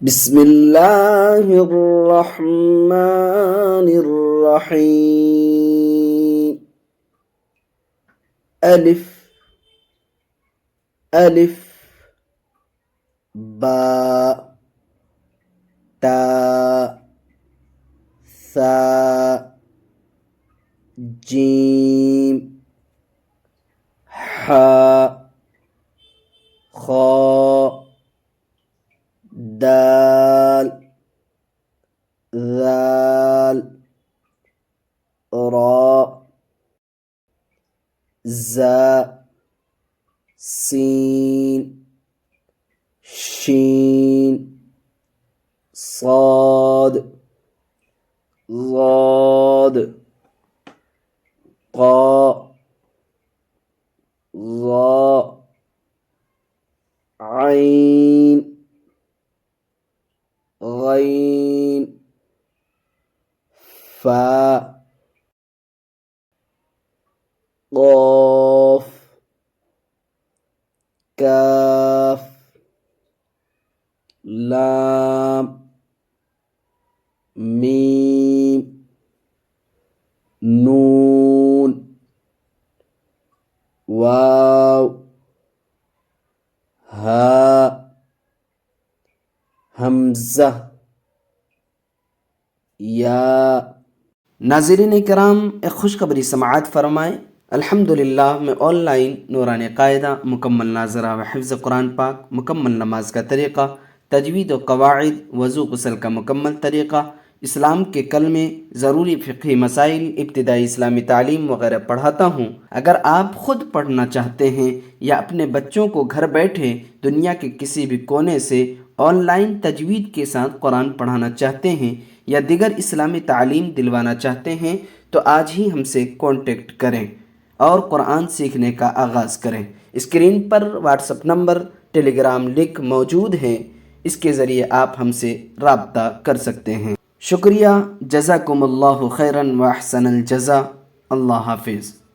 بسم اللہ الرحمن الرحیم۔ الف الف با تا ثا جیم حا خا دال ذال را زا سین شین صاد ضاد قا ظا عین غین فا قاف کاف لام میم نون واو ہا حمزہ یا۔ ناظرین کرام، ایک خوشخبری سماعت فرمائیں۔ الحمدللہ میں آن لائن نورانی قاعدہ، مکمل ناظرہ و حفظ قرآن پاک، مکمل نماز کا طریقہ، تجوید و قواعد، وضو غسل کا مکمل طریقہ، اسلام کے کلمے، ضروری فقہی مسائل، ابتدائی اسلامی تعلیم وغیرہ پڑھاتا ہوں۔ اگر آپ خود پڑھنا چاہتے ہیں یا اپنے بچوں کو گھر بیٹھے دنیا کے کسی بھی کونے سے آن لائن تجوید کے ساتھ قرآن پڑھانا چاہتے ہیں یا دیگر اسلامی تعلیم دلوانا چاہتے ہیں تو آج ہی ہم سے کانٹیکٹ کریں اور قرآن سیکھنے کا آغاز کریں۔ اسکرین پر واٹس ایپ نمبر، ٹیلی گرام لنک موجود ہیں، اس کے ذریعے آپ ہم سے رابطہ کر سکتے ہیں۔ شکریہ، جزاکم اللہ خیراً و احسن الجزا۔ اللہ حافظ۔